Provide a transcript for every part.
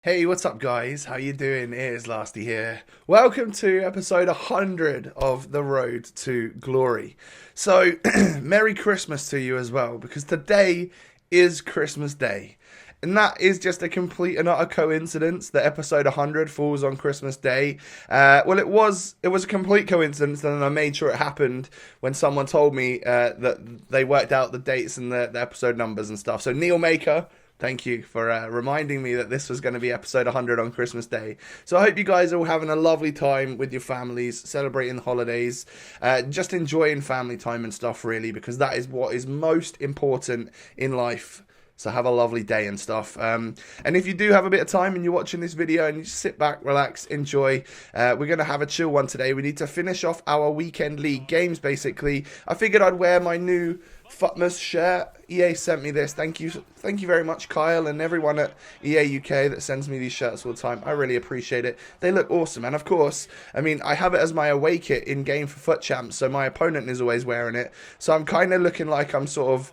Hey, what's up, guys? How you doing? It is Lasty here. Welcome to episode 100 of The Road to Glory. So, Merry Christmas to you as well, because today is Christmas Day. And that is just a complete and utter coincidence that episode 100 falls on Christmas Day. Well, it was a complete coincidence, and I made sure it happened when someone told me that they worked out the dates and the episode numbers and stuff. So, Neil Maker, thank you for reminding me that this was going to be episode 100 on Christmas Day. So I hope you guys are all having a lovely time with your families, celebrating the holidays, just enjoying family time and stuff, really, because that is what is most important in life. So have a lovely day and stuff. And if you do have a bit of time and you're watching this video and you just sit back, relax, enjoy, we're going to have a chill one today. We need to finish off our weekend league games, basically. I figured I'd wear my new Futmas shirt. EA sent me this. Thank you very much, Kyle, and everyone at EA UK that sends me these shirts all the time. I really appreciate it. They look awesome, and of course, I mean, I have it as my away kit in game for Foot Champs, so my opponent is always wearing it. So I'm kind of looking like I'm sort of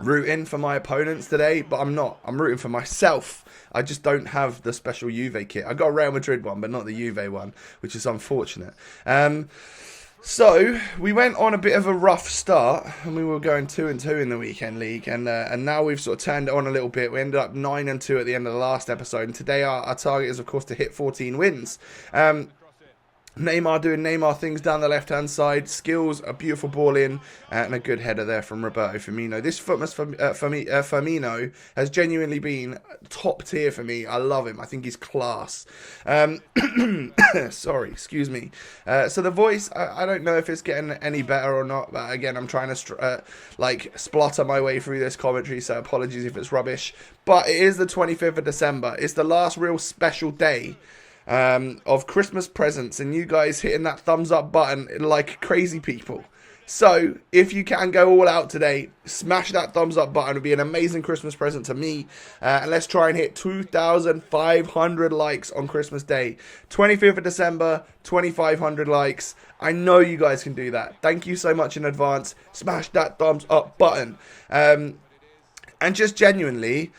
rooting for my opponents today, but I'm not. I'm rooting for myself. I just don't have the special Juve kit. I got a Real Madrid one, but not the Juve one, which is unfortunate. So we went on a bit of a rough start, and we were going 2-2 in the weekend league, and now we've sort of turned it on a little bit. We ended up 9-2 at the end of the last episode, and today our target is, of course, to hit 14 wins. Neymar doing Neymar things down the left-hand side. Skills, a beautiful ball in, and a good header there from Roberto Firmino. This Firmino has genuinely been top tier for me. I love him. I think he's class. Sorry, excuse me. So the voice, I don't know if it's getting any better or not, but again, I'm trying to splutter my way through this commentary, so apologies if it's rubbish. But it is the 25th of December. It's the last real special day of Christmas presents, and you guys hitting that thumbs up button like crazy people. So if you can go all out today, smash that thumbs up button. It would be an amazing Christmas present to me, and let's try and hit 2,500 likes on Christmas Day. 25th of December, 2,500 likes. I know you guys can do that. Thank you so much in advance. Smash that thumbs up button, and just genuinely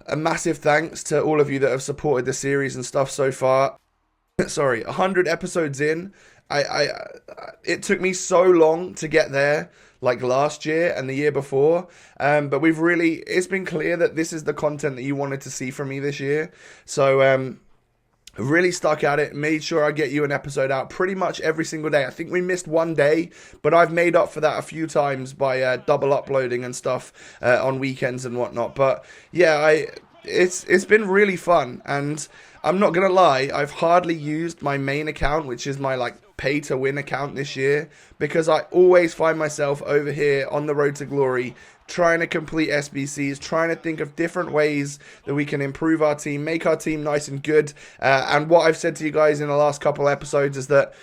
a massive thanks to all of you that have supported the series and stuff so far. Sorry, 100 episodes in. It took me so long to get there, like last year and the year before. But it's been clear that this is the content that you wanted to see from me this year. So, really stuck at it, made sure I get you an episode out pretty much every single day. I think we missed one day, but I've made up for that a few times by double uploading and stuff on weekends and whatnot. But yeah, it's been really fun, and I'm not gonna lie, I've hardly used my main account, which is my pay to win account this year, because I always find myself over here on the road to glory trying to complete SBCs, trying to think of different ways that we can improve our team, make our team nice and good. And what I've said to you guys in the last couple episodes is that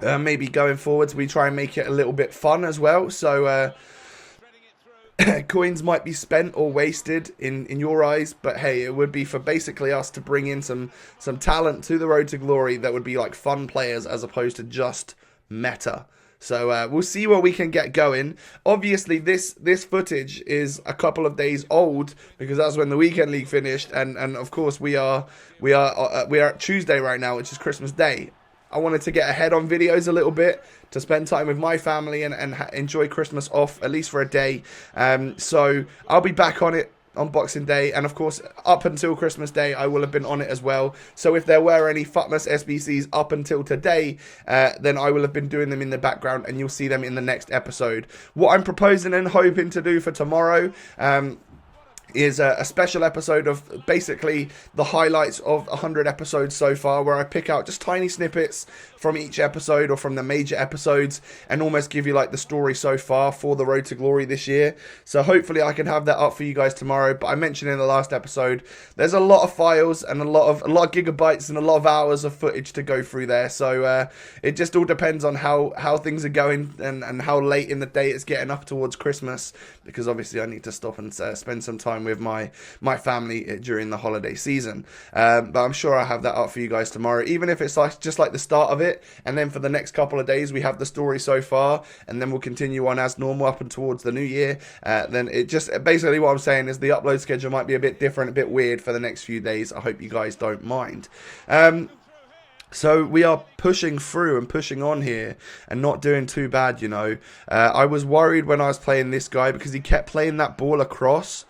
maybe going forwards we try and make it a little bit fun as well. So coins might be spent or wasted in your eyes, but hey, it would be for basically us to bring in some talent to the road to glory that would be like fun players as opposed to just meta. So we'll see where we can get going. Obviously, this footage is a couple of days old because that's when the weekend league finished, and of course we are at Tuesday right now, which is Christmas Day. I wanted to get ahead on videos a little bit to spend time with my family and enjoy Christmas off at least for a day. So I'll be back on it on Boxing Day, and of course up until Christmas Day I will have been on it as well. So if there were any Futmas SBCs up until today, then I will have been doing them in the background, and you'll see them in the next episode. What I'm proposing and hoping to do for tomorrow is a special episode of basically the highlights of 100 episodes so far, where I pick out just tiny snippets from each episode or from the major episodes and almost give you like the story so far for the road to glory this year. So hopefully I can have that up for you guys tomorrow. But I mentioned in the last episode, there's a lot of files and a lot of gigabytes and a lot of hours of footage to go through there. So it just all depends on how things are going and how late in the day it's getting up towards Christmas, because obviously I need to stop and spend some time time with my family during the holiday season. But I'm sure I'll have that up for you guys tomorrow, even if it's like just like the start of it, and then for the next couple of days we have the story so far, and then we'll continue on as normal up and towards the new year. Then it just basically what I'm saying is the upload schedule might be a bit different, a bit weird for the next few days. I hope you guys don't mind. So we are pushing through and pushing on here and not doing too bad, you know. I was worried when I was playing this guy because he kept playing that ball across.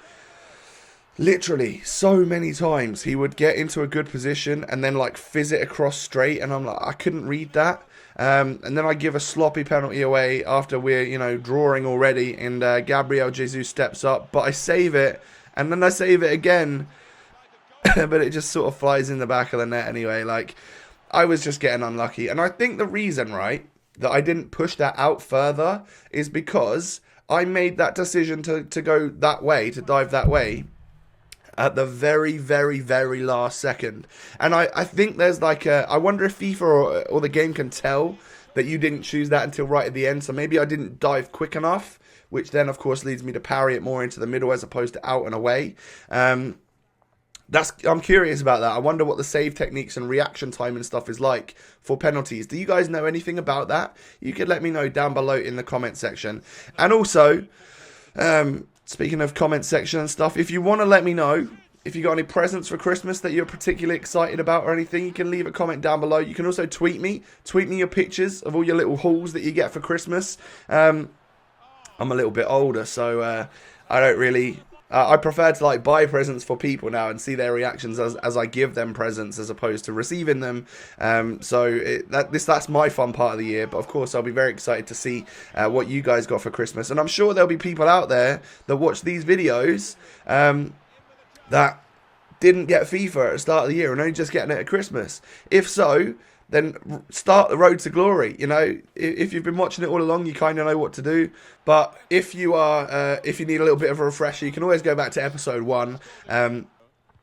Literally, so many times he would get into a good position and then like fizz it across straight, and I'm like, I couldn't read that. And then I give a sloppy penalty away after we're, you know, drawing already, and Gabriel Jesus steps up, but I save it, and then I save it again, but it just sort of flies in the back of the net anyway. Like, I was just getting unlucky. And I think the reason, right, that I didn't push that out further is because I made that decision to go that way, to dive that way, at the very, very, very last second. And I think there's like a... I wonder if FIFA or the game can tell that you didn't choose that until right at the end. So maybe I didn't dive quick enough, which then, of course, leads me to parry it more into the middle as opposed to out and away. I'm curious about that. I wonder what the save techniques and reaction time and stuff is like for penalties. Do you guys know anything about that? You could let me know down below in the comment section. And also, speaking of comment section and stuff, if you want to let me know if you got any presents for Christmas that you're particularly excited about or anything, you can leave a comment down below. You can also tweet me your pictures of all your little hauls that you get for Christmas. I'm a little bit older, so I don't really... I prefer to like buy presents for people now and see their reactions as I give them presents as opposed to receiving them. That's my fun part of the year. But of course, I'll be very excited to see what you guys got for Christmas. And I'm sure there'll be people out there that watch these videos that didn't get FIFA at the start of the year and only just getting it at Christmas. If so, then start the road to glory. You know, if you've been watching it all along, you kind of know what to do. But if you need a little bit of a refresher, you can always go back to episode 1.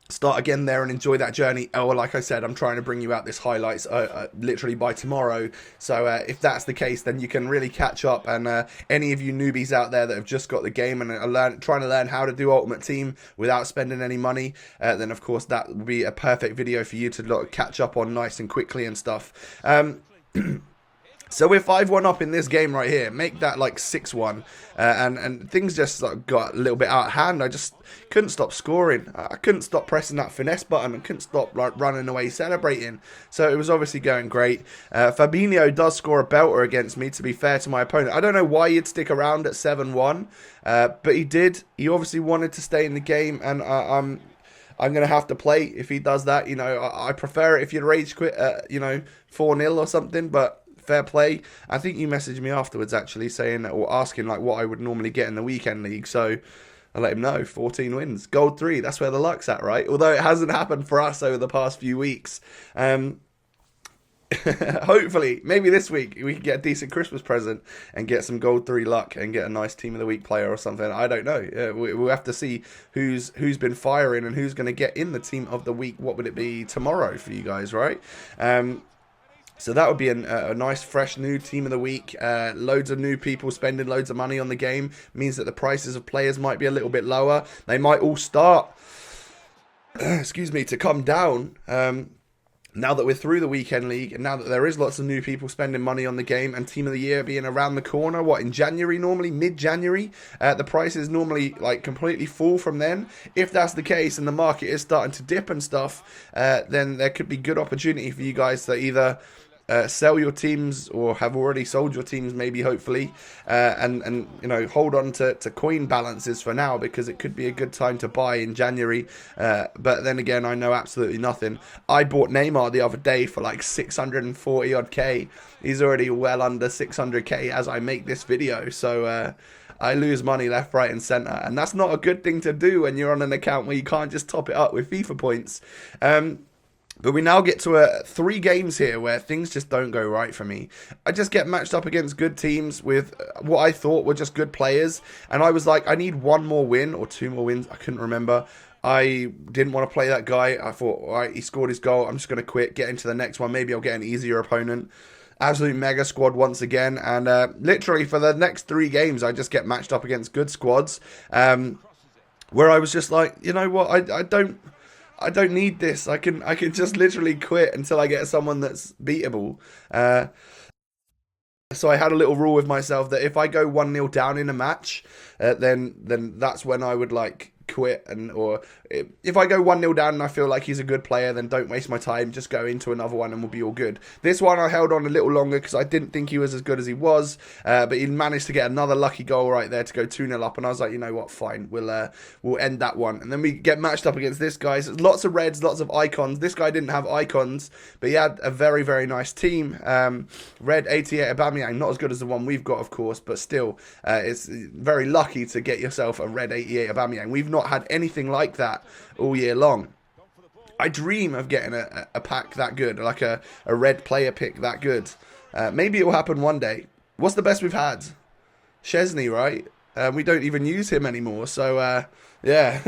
Start again there and enjoy that journey. Or like I said, I'm trying to bring you out this highlights literally by tomorrow. So if that's the case, then you can really catch up. And any of you newbies out there that have just got the game and are trying to learn how to do Ultimate Team without spending any money, then of course that would be a perfect video for you to catch up on nice and quickly and stuff. So we're 5-1 up in this game right here. Make that like 6-1. And things just got a little bit out of hand. I just couldn't stop scoring. I couldn't stop pressing that finesse button. I couldn't stop like running away celebrating. So it was obviously going great. Fabinho does score a belter against me, to be fair to my opponent. I don't know why he'd stick around at 7-1. But he did. He obviously wanted to stay in the game. And I'm going to have to play if he does that. You know, I prefer it if you'd rage quit, 4-0 or something. But fair play. I think you messaged me afterwards actually saying or asking like what I would normally get in the weekend league, so I let him know. 14 wins, gold 3, that's where the luck's at, right? Although it hasn't happened for us over the past few weeks. Hopefully maybe this week we can get a decent Christmas present and get some gold 3 luck and get a nice team of the week player or something. I don't know. We'll have to see who's been firing and who's going to get in the team of the week. What would it be tomorrow for you guys, right? So that would be a nice, fresh, new team of the week. Loads of new people spending loads of money on the game. Means that the prices of players might be a little bit lower. They might all start, to come down. Now that we're through the weekend league, and now that there is lots of new people spending money on the game, and team of the year being around the corner, in January normally, mid-January, the prices normally like completely fall from then. If that's the case and the market is starting to dip and stuff, then there could be good opportunity for you guys to either sell your teams or have already sold your teams, maybe, hopefully, and hold on to coin balances for now, because it could be a good time to buy in January. But then again, I know absolutely nothing. I bought Neymar the other day for like 640 odd K. He's already well under 600K as I make this video, so I lose money left, right and centre, and that's not a good thing to do when you're on an account where you can't just top it up with FIFA points. But we now get to 3 games here where things just don't go right for me. I just get matched up against good teams with what I thought were just good players. And I was like, I need 1 more win or 2 more wins. I couldn't remember. I didn't want to play that guy. I thought, all right, he scored his goal. I'm just going to quit, get into the next one. Maybe I'll get an easier opponent. Absolute mega squad once again. And literally for the next 3 games, I just get matched up against good squads. where I was just like, you know what, I don't need this. I can just literally quit until I get someone that's beatable. So I had a little rule with myself that if I go 1-0 down in a match, then that's when I would like quit. And or if I go 1-0 down and I feel like he's a good player, then don't waste my time. Just go into another one and we'll be all good. This one I held on a little longer because I didn't think he was as good as he was, but he managed to get another lucky goal right there to go 2-0 up. And I was like, you know what, fine, we'll end that one. And then we get matched up against this guy. So lots of reds, lots of icons. This guy didn't have icons, but he had a very, very nice team. Red 88 Aubameyang, not as good as the one we've got, of course, but still, it's very lucky to get yourself a red 88 Aubameyang. We've not had anything like that all year long. I dream of getting a pack that good, like a red player pick that good. Maybe it will happen one day. What's the best we've had? Chesney, right? We don't even use him anymore, so yeah,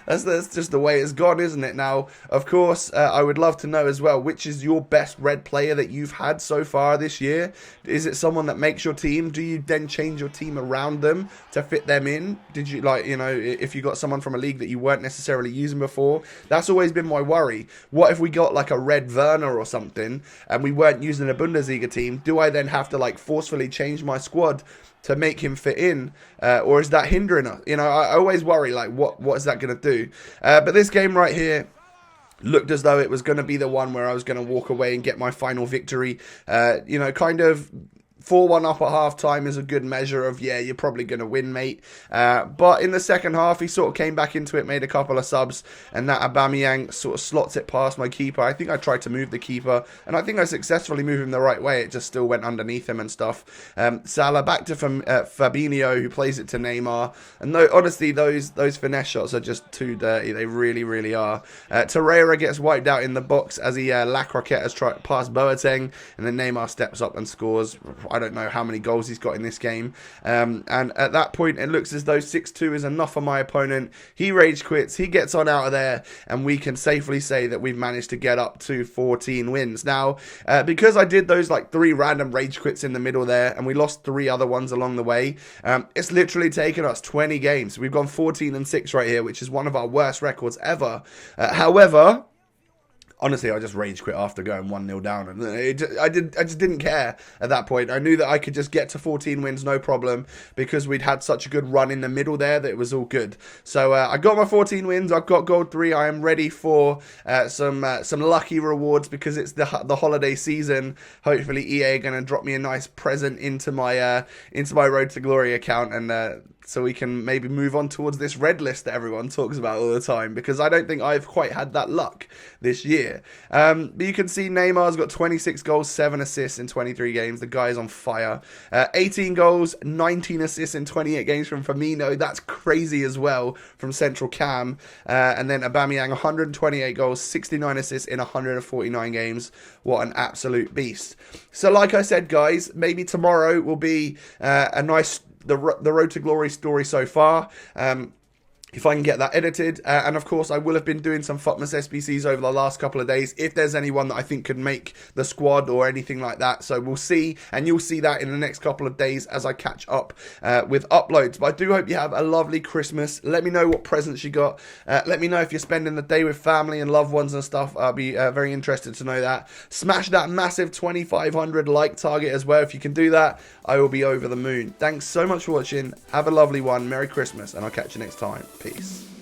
that's just the way it's gone, isn't it? Now, of course, I would love to know as well, which is your best red player that you've had so far this year? Is it someone that makes your team? Do you then change your team around them to fit them in? Did you, like, you know, if you got someone from a league that you weren't necessarily using before? That's always been my worry. What if we got like a red Werner or something and we weren't using a Bundesliga team? Do I then have to like forcefully change my squad to make him fit in, or is that hindering us? You know, I always worry, like, what is that going to do? But this game right here looked as though it was going to be the one where I was going to walk away and get my final victory. You know, kind of 4-1 up at half-time is a good measure of, yeah, you're probably going to win, mate. But in the second half, he sort of came back into it, made a couple of subs, and that Aubameyang sort of slots it past my keeper. I think I tried to move the keeper, and I think I successfully moved him the right way. It just still went underneath him and stuff. Salah back to Fabinho, who plays it to Neymar. And honestly, those finesse shots are just too dirty. They really, really are. Torreira gets wiped out in the box as he La Croquette has tried past Boateng, and then Neymar steps up and scores. I don't know how many goals he's got in this game. And at that point, it looks as though 6-2 is enough for my opponent. He rage quits. He gets on out of there. And we can safely say that we've managed to get up to 14 wins. Now, because I did those like 3 random rage quits in the middle there, and we lost 3 other ones along the way, it's literally taken us 20 games. We've gone 14-6 right here, which is one of our worst records ever. However, honestly, I just rage quit after going 1-0 down, and I just didn't care at that point. I knew that I could just get to 14 wins, no problem, because we'd had such a good run in the middle there that it was all good. So I got my 14 wins. I've got gold 3. I am ready for some lucky rewards because it's the holiday season. Hopefully, EA are going to drop me a nice present into my Road to Glory account, and so we can maybe move on towards this red list that everyone talks about all the time, because I don't think I've quite had that luck this year. But you can see Neymar's got 26 goals, 7 assists in 23 games. The guy's on fire. 18 goals, 19 assists in 28 games from Firmino. That's crazy as well from Central Cam. And then Aubameyang, 128 goals, 69 assists in 149 games. What an absolute beast. So like I said, guys, maybe tomorrow will be a nice the Road to Glory story so far. If I can get that edited. And of course, I will have been doing some Futmas SBCs over the last couple of days, if there's anyone that I think could make the squad or anything like that. So we'll see, and you'll see that in the next couple of days as I catch up with uploads. But I do hope you have a lovely Christmas. Let me know what presents you got. Let me know if you're spending the day with family and loved ones and stuff. I'll be very interested to know that. Smash that massive 2,500 like target as well. If you can do that, I will be over the moon. Thanks so much for watching. Have a lovely one. Merry Christmas, and I'll catch you next time. Peace.